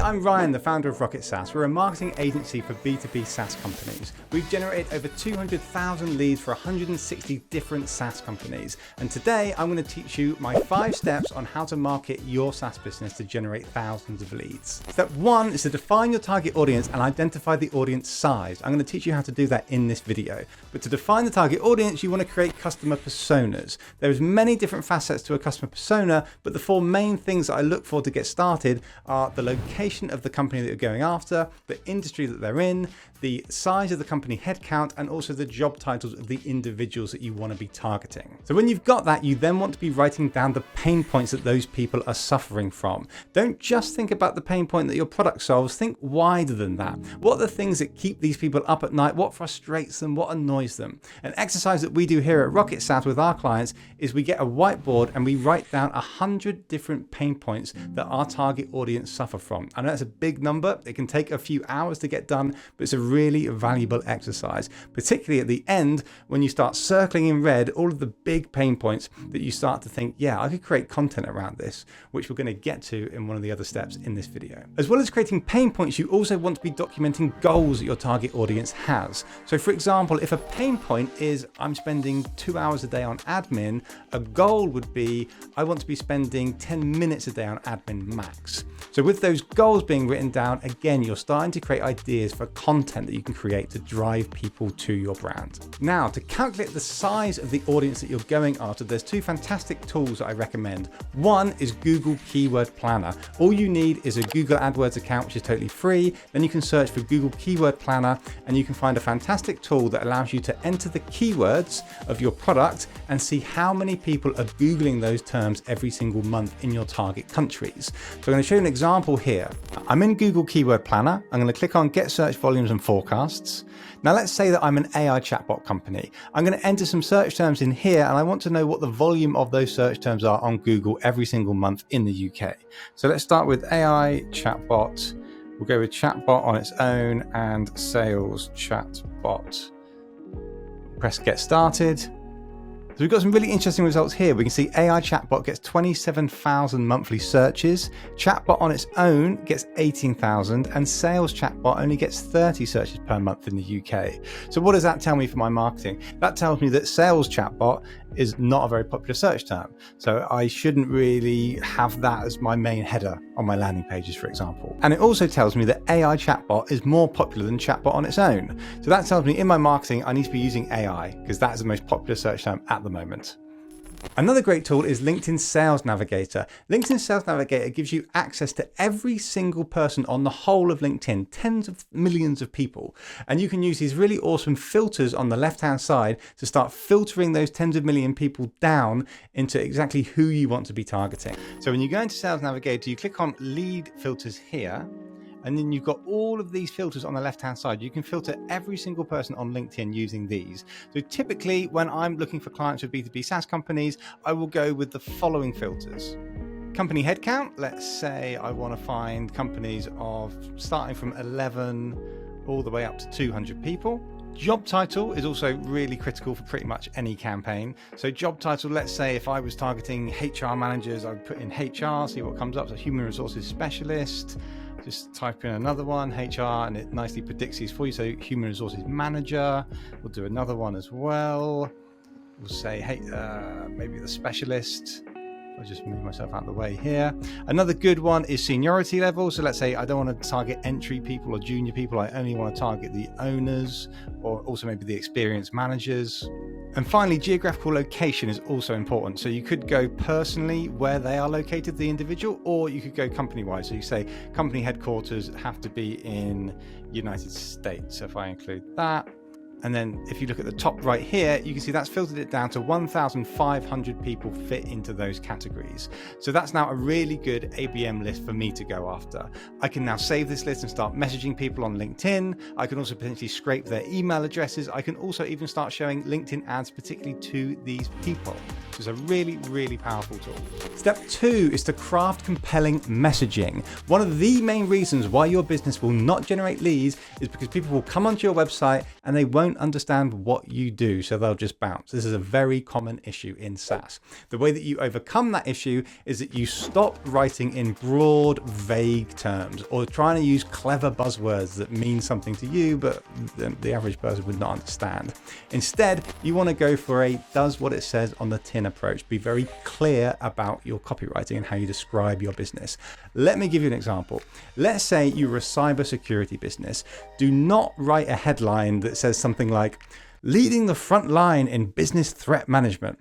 I'm Ryan, the founder of Rocket SaaS. We're a marketing agency for B2B SaaS companies. We've generated over 200,000 leads for 160 different SaaS companies. And today I'm going to teach you my 5 steps on how to market your SaaS business to generate thousands of leads. Step 1 is to define your target audience and identify the audience size. I'm going to teach you how to do that in this video. But to define the target audience, you want to create customer personas. There's many different facets to a customer persona, but the 4 main things that I look for to get started are the location of the company that you're going after, the industry that they're in, the size of the company headcount, and also the job titles of the individuals that you want to be targeting. So when you've got that, you then want to be writing down the pain points that those people are suffering from. Don't just think about the pain point that your product solves, think wider than that. What are the things that keep these people up at night? What frustrates them? What annoys them? An exercise that we do here at Rocket SaaS with our clients is we get a whiteboard and we write down 100 different pain points that our target audience suffer from. I know that's a big number. It can take a few hours to get done, but it's a really valuable exercise, particularly at the end when you start circling in red all of the big pain points that you start to think, yeah, I could create content around this, which we're going to get to in one of the other steps in this video. As well as creating pain points, you also want to be documenting goals that your target audience has. So for example, if a pain point is I'm spending 2 hours a day on admin, a goal would be I want to be spending 10 minutes a day on admin max. So with those goals being written down, again, you're starting to create ideas for content that you can create to drive people to your brand. Now, to calculate the size of the audience that you're going after, there's 2 fantastic tools that I recommend. One is Google Keyword Planner. All you need is a Google AdWords account, which is totally free. Then you can search for Google Keyword Planner and you can find a fantastic tool that allows you to enter the keywords of your product and see how many people are Googling those terms every single month in your target countries. So I'm going to show you an example here. I'm in Google Keyword Planner. I'm going to click on Get Search Volumes and Forecasts. Now let's say that I'm an AI chatbot company. I'm going to enter some search terms in here and I want to know what the volume of those search terms are on Google every single month in the UK. So let's start with AI chatbot. We'll go with chatbot on its own and sales chatbot. Press Get Started. So we've got some really interesting results here. We can see AI chatbot gets 27,000 monthly searches, chatbot on its own gets 18,000, and sales chatbot only gets 30 searches per month in the UK. So what does that tell me for my marketing? That tells me that sales chatbot is not a very popular search term. So I shouldn't really have that as my main header on my landing pages, for example. And it also tells me that AI chatbot is more popular than chatbot on its own. So that tells me in my marketing, I need to be using AI because that is the most popular search term at the moment. Another great tool is LinkedIn Sales Navigator. LinkedIn Sales Navigator gives you access to every single person on the whole of LinkedIn, tens of millions of people. And you can use these really awesome filters on the left-hand side to start filtering those tens of million people down into exactly who you want to be targeting. So when you go into Sales Navigator, you click on lead filters here. And then you've got all of these filters on the left-hand side. You can filter every single person on LinkedIn using these. So typically when I'm looking for clients with B2B SaaS companies, I will go with the following filters. Company headcount. Let's say I want to find companies of starting from 11 all the way up to 200 people. Job title is also really critical for pretty much any campaign. So job title, let's say if I was targeting HR managers, I would put in HR, see what comes up. So human resources specialist. Just type in another one, HR, and it nicely predicts these for you. So human resources manager, we'll do another one as well. We'll say, hey, maybe the specialist. I'll just move myself out of the way here. Another good one is seniority level. So let's say I don't want to target entry people or junior people. I only want to target the owners or also maybe the experienced managers. And finally, geographical location is also important. So you could go personally where they are located, the individual, or you could go company-wise. So you say company headquarters have to be in United States. So if I include that, and then if you look at the top right here, you can see that's filtered it down to 1,500 people fit into those categories. So that's now a really good ABM list for me to go after. I can now save this list and start messaging people on LinkedIn. I can also potentially scrape their email addresses. I can also even start showing LinkedIn ads, particularly to these people. So It's a really, really powerful tool. Step 2 is to craft compelling messaging. One of the main reasons why your business will not generate leads is because people will come onto your website and they won't understand what you do, so they'll just bounce. This is a very common issue in SaaS. The way that you overcome that issue is that you stop writing in broad, vague terms or trying to use clever buzzwords that mean something to you, but the average person would not understand. Instead, you want to go for a does what it says on the tin approach. Be very clear about your copywriting and how you describe your business. Let me give you an example. Let's say you're a cybersecurity business. Do not write a headline that says something like, leading the front line in business threat management.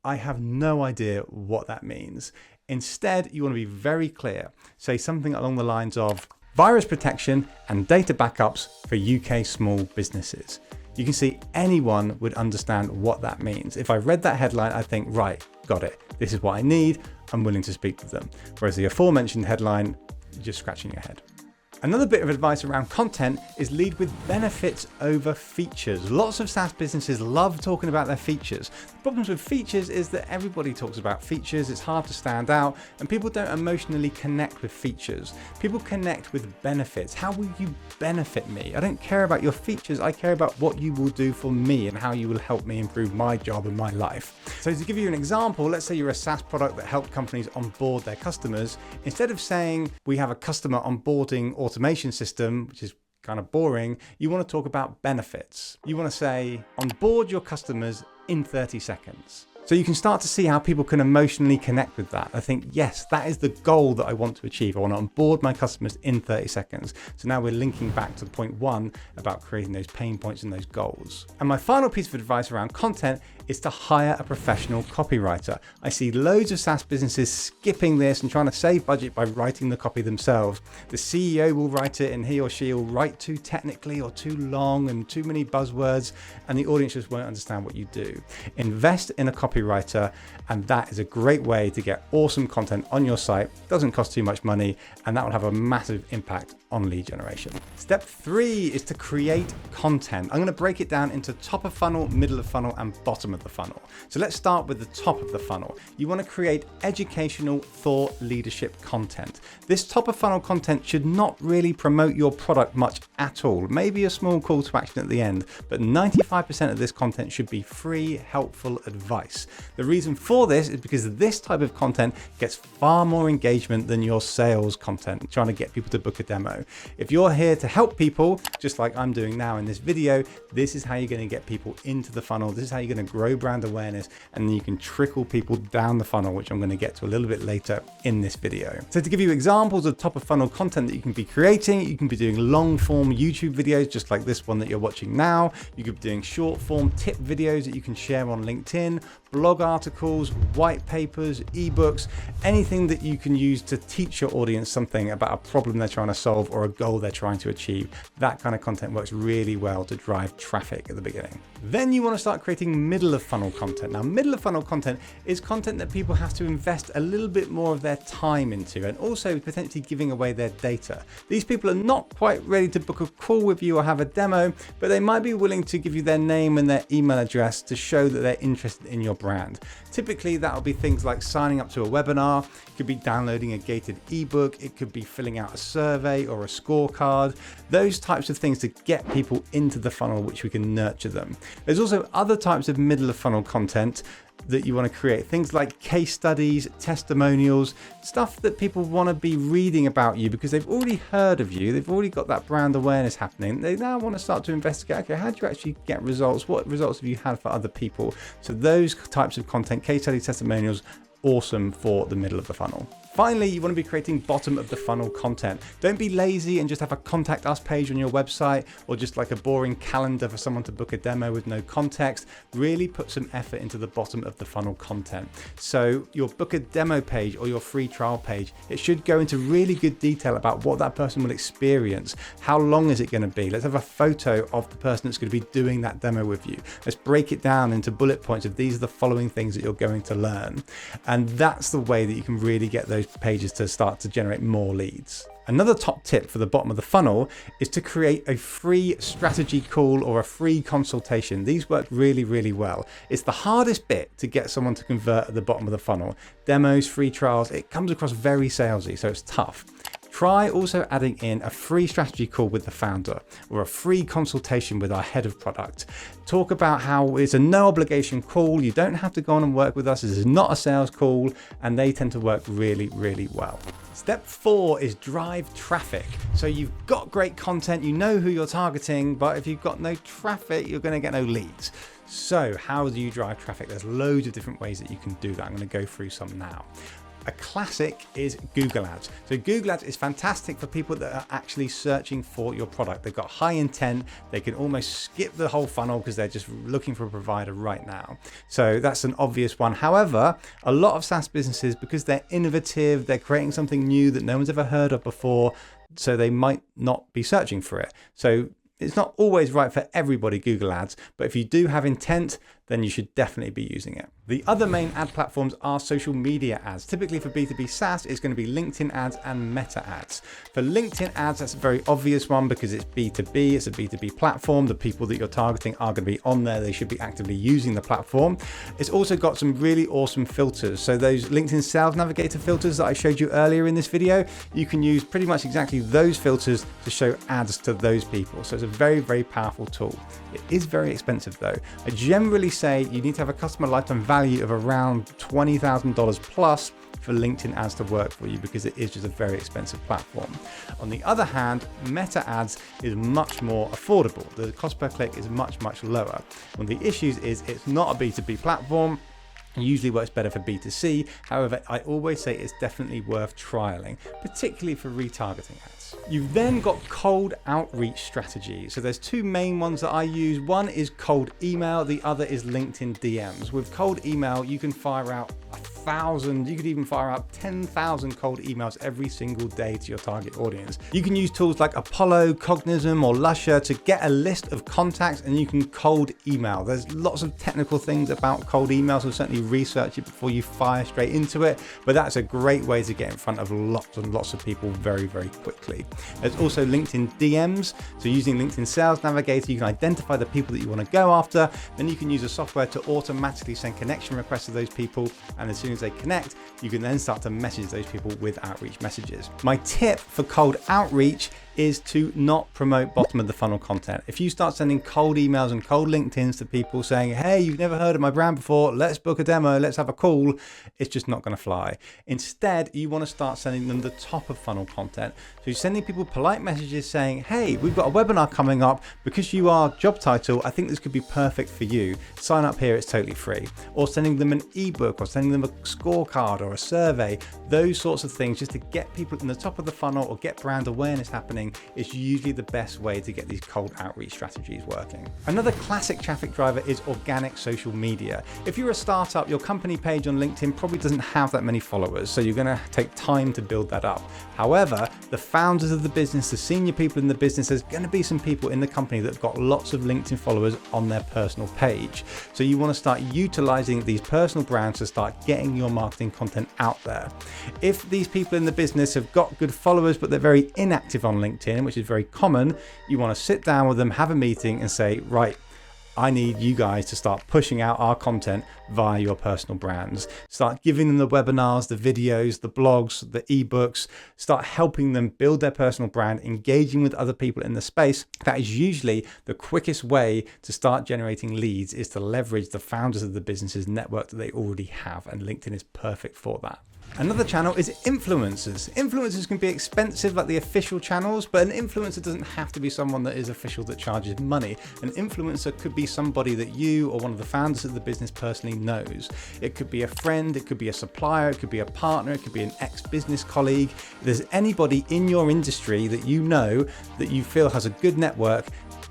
I have no idea what that means. Instead, you want to be very clear. Say something along the lines of virus protection and data backups for UK small businesses. You can see anyone would understand what that means. If I read that headline, I think, right, got it. This is what I need. I'm willing to speak to them. Whereas the aforementioned headline, you're just scratching your head. Another bit of advice around content is lead with benefits over features. Lots of SaaS businesses love talking about their features. The problems with features is that everybody talks about features. It's hard to stand out and people don't emotionally connect with features. People connect with benefits. How will you benefit me? I don't care about your features. I care about what you will do for me and how you will help me improve my job and my life. So to give you an example, let's say you're a SaaS product that helps companies onboard their customers. Instead of saying we have a customer onboarding automation system, which is kind of boring, you want to talk about benefits. You want to say, onboard your customers in 30 seconds. So you can start to see how people can emotionally connect with that. I think, yes, that is the goal that I want to achieve. I want to onboard my customers in 30 seconds. So now we're linking back to point 1 about creating those pain points and those goals. And my final piece of advice around content is to hire a professional copywriter. I see loads of SaaS businesses skipping this and trying to save budget by writing the copy themselves. The CEO will write it and he or she will write too technically or too long and too many buzzwords, and the audience just won't understand what you do. Invest in a copywriter, and that is a great way to get awesome content on your site. Doesn't cost too much money, and that will have a massive impact on lead generation. Step 3 is to create content. I'm going to break it down into top of funnel, middle of funnel, and bottom of the funnel. So let's start with the top of the funnel. You want to create educational thought leadership content. This top of funnel content should not really promote your product much at all. Maybe a small call to action at the end, but 95% of this content should be free, helpful advice. The reason for this is because this type of content gets far more engagement than your sales content, trying to get people to book a demo. If you're here to help people, just like I'm doing now in this video, this is how you're going to get people into the funnel. This is how you're going to grow brand awareness, and then you can trickle people down the funnel, which I'm going to get to a little bit later in this video. So to give you examples of top of funnel content that you can be creating, you can be doing long form YouTube videos, just like this one that you're watching now. You could be doing short form tip videos that you can share on LinkedIn, blog articles, white papers, ebooks, anything that you can use to teach your audience something about a problem they're trying to solve or a goal they're trying to achieve. That kind of content works really well to drive traffic at the beginning. Then you want to start creating middle of funnel content. Now, middle of funnel content is content that people have to invest a little bit more of their time into, and also potentially giving away their data. These people are not quite ready to book a call with you or have a demo, but they might be willing to give you their name and their email address to show that they're interested in your brand. Typically, that'll be things like signing up to a webinar. It could be downloading a gated ebook. It could be filling out a survey or a scorecard. Those types of things to get people into the funnel, which we can nurture them. There's also other types of middle of funnel content that you want to create. Things like case studies, testimonials, stuff that people want to be reading about you because they've already heard of you. They've already got that brand awareness happening. They now want to start to investigate, okay, how do you actually get results? What results have you had for other people? So those types of content, case studies, testimonials, awesome for the middle of the funnel. Finally, you want to be creating bottom of the funnel content. Don't be lazy and just have a contact us page on your website or just like a boring calendar for someone to book a demo with no context. Really put some effort into the bottom of the funnel content. So your book a demo page or your free trial page, it should go into really good detail about what that person will experience. How long is it going to be? Let's have a photo of the person that's going to be doing that demo with you. Let's break it down into bullet points of these are the following things that you're going to learn. And that's the way that you can really get those pages to start to generate more leads. Another top tip for the bottom of the funnel is to create a free strategy call or a free consultation. These work really, really well. It's the hardest bit to get someone to convert at the bottom of the funnel. Demos, free trials, it comes across very salesy, so it's tough. Try also adding in a free strategy call with the founder or a free consultation with our head of product. Talk about how it's a no obligation call. You don't have to go on and work with us. This is not a sales call, and they tend to work really, really well. Step 4 is drive traffic. So you've got great content, you know who you're targeting, but if you've got no traffic, you're going to get no leads. So how do you drive traffic? There's loads of different ways that you can do that. I'm going to go through some now. A classic is Google Ads. So Google Ads is fantastic for people that are actually searching for your product. They've got high intent. They can almost skip the whole funnel because they're just looking for a provider right now. So that's an obvious one. However, a lot of SaaS businesses, because they're innovative, they're creating something new that no one's ever heard of before, so they might not be searching for it. So it's not always right for everybody, Google Ads, but if you do have intent, then you should definitely be using it. The other main ad platforms are social media ads. Typically for B2B SaaS, it's going to be LinkedIn ads and Meta ads. For LinkedIn ads, that's a very obvious one because it's B2B, it's a B2B platform. The people that you're targeting are going to be on there. They should be actively using the platform. It's also got some really awesome filters. So those LinkedIn Sales Navigator filters that I showed you earlier in this video, you can use pretty much exactly those filters to show ads to those people. So it's a very, very powerful tool. It is very expensive though. I generally say you need to have a customer lifetime value of around $20,000 plus for LinkedIn ads to work for you because it is just a very expensive platform. On the other hand, Meta ads is much more affordable. The cost per click is much, much lower. One of the issues is it's not a B2B platform. Usually works better for B2C. However, I always say it's definitely worth trialing, particularly for retargeting ads. You've then got cold outreach strategies. So there's two main ones that I use. One is cold email, the other is LinkedIn DMs. With cold email, you can fire out 1,000, you could even fire out 10,000 cold emails every single day to your target audience. You can use tools like Apollo, Cognism, or Lusher to get a list of contacts and you can cold email. There's lots of technical things about cold email, so certainly research it before you fire straight into it, but that's a great way to get in front of lots and lots of people very, very quickly. There's also LinkedIn DMs. So using LinkedIn Sales Navigator, you can identify the people that you want to go after. Then you can use a software to automatically send connection requests to those people. And as soon as they connect, you can then start to message those people with outreach messages. My tip for cold outreach is to not promote bottom of the funnel content. If you start sending cold emails and cold LinkedIn's to people saying, hey, you've never heard of my brand before, let's book a demo, let's have a call, it's just not going to fly. Instead, you want to start sending them the top of funnel content. So you're sending people polite messages saying, hey, we've got a webinar coming up because you are job title, I think this could be perfect for you. Sign up here, it's totally free. Or sending them an ebook or sending them a scorecard or a survey, those sorts of things just to get people in the top of the funnel or get brand awareness happening is usually the best way to get these cold outreach strategies working. Another classic traffic driver is organic social media. If you're a startup, your company page on LinkedIn probably doesn't have that many followers, so you're going to take time to build that up. However, the founders of the business, the senior people in the business, there's going to be some people in the company that have got lots of LinkedIn followers on their personal page. So you want to start utilizing these personal brands to start getting your marketing content out there. If these people in the business have got good followers, but they're very inactive on LinkedIn, which is very common, you want to sit down with them, have a meeting and say, right, I need you guys to start pushing out our content via your personal brands. Start giving them the webinars, the videos, the blogs, the ebooks, start helping them build their personal brand, engaging with other people in the space. That is usually the quickest way to start generating leads, is to leverage the founders of the business's network that they already have, and LinkedIn is perfect for that. Another channel is influencers. Influencers can be expensive like the official channels, but an influencer doesn't have to be someone that is official that charges money. An influencer could be somebody that you or one of the founders of the business personally knows. It could be a friend, it could be a supplier, it could be a partner, it could be an ex-business colleague. If there's anybody in your industry that you know that you feel has a good network,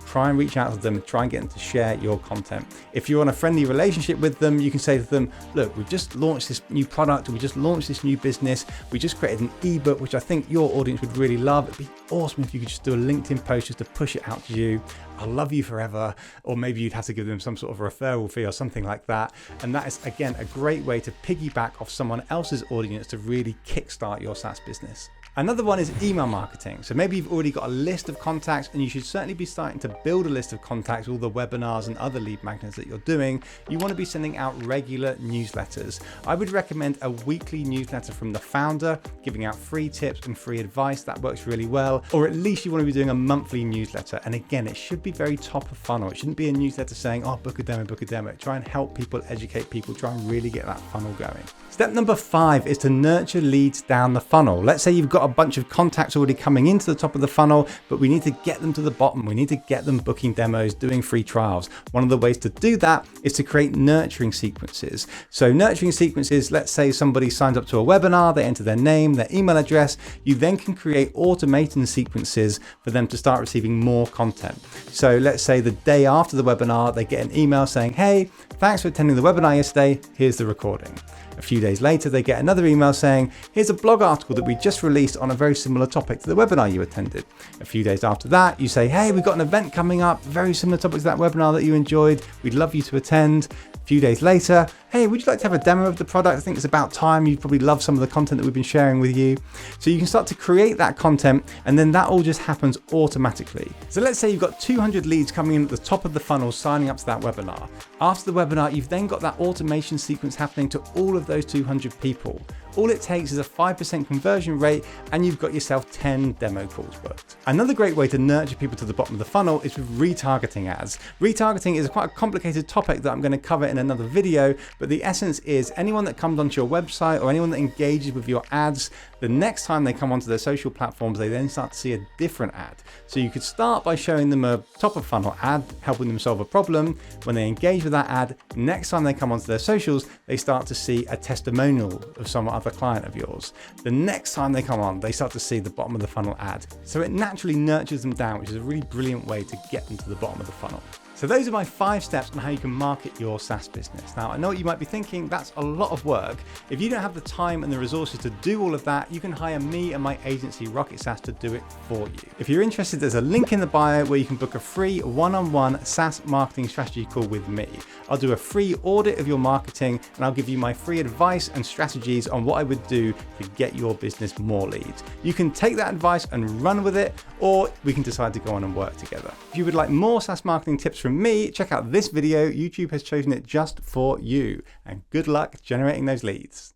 try and reach out to them, try and get them to share your content. If you're on a friendly relationship with them, you can say to them, look, we've just launched this new product, or we just launched this new business, we just created an ebook, which I think your audience would really love. It'd be awesome if you could just do a LinkedIn post just to push it out to you. I'll love you forever. Or maybe you'd have to give them some sort of referral fee or something like that. And that is, again, a great way to piggyback off someone else's audience to really kickstart your SaaS business. Another one is email marketing. So maybe you've already got a list of contacts, and you should certainly be starting to build a list of contacts, all the webinars and other lead magnets that you're doing. You want to be sending out regular newsletters. I would recommend a weekly newsletter from the founder, giving out free tips and free advice. That works really well. Or at least you want to be doing a monthly newsletter. And again, it should be very top of funnel. It shouldn't be a newsletter saying, oh, book a demo, book a demo. Try and help people, educate people, try and really get that funnel going. Step number 5 is to nurture leads down the funnel. Let's say you've got a bunch of contacts already coming into the top of the funnel, but we need to get them to the bottom. We need to get them booking demos, doing free trials. One of the ways to do that is to create nurturing sequences. So nurturing sequences, let's say somebody signs up to a webinar, they enter their name, their email address. You then can create automating sequences for them to start receiving more content. So let's say the day after the webinar, they get an email saying, hey, thanks for attending the webinar yesterday. Here's the recording. A few days later, they get another email saying, here's a blog article that we just released on a very similar topic to the webinar you attended. A few days after that, you say, hey, we've got an event coming up, very similar topic to that webinar that you enjoyed. We'd love you to attend. A few days later, hey, would you like to have a demo of the product? I think it's about time. You probably love some of the content that we've been sharing with you. So you can start to create that content, and then that all just happens automatically. So let's say you've got 200 leads coming in at the top of the funnel signing up to that webinar. After the webinar, you've then got that automation sequence happening to all of those 200 people. All it takes is a 5% conversion rate, and you've got yourself 10 demo calls booked. Another great way to nurture people to the bottom of the funnel is with retargeting ads. Retargeting is quite a complicated topic that I'm going to cover in another video, but the essence is anyone that comes onto your website or anyone that engages with your ads, the next time they come onto their social platforms, they then start to see a different ad. So you could start by showing them a top of funnel ad, helping them solve a problem. When they engage with that ad, next time they come onto their socials, they start to see a testimonial of some other client of yours. The next time they come on, they start to see the bottom of the funnel ad. So it naturally nurtures them down, which is a really brilliant way to get them to the bottom of the funnel. So those are my 5 steps on how you can market your SaaS business. Now, I know what you might be thinking, that's a lot of work. If you don't have the time and the resources to do all of that, you can hire me and my agency, Rocket SaaS, to do it for you. If you're interested, there's a link in the bio where you can book a free one-on-one SaaS marketing strategy call with me. I'll do a free audit of your marketing, and I'll give you my free advice and strategies on what I would do to get your business more leads. You can take that advice and run with it, or we can decide to go on and work together. If you would like more SaaS marketing tips from me, check out this video. YouTube has chosen it just for you, and good luck generating those leads.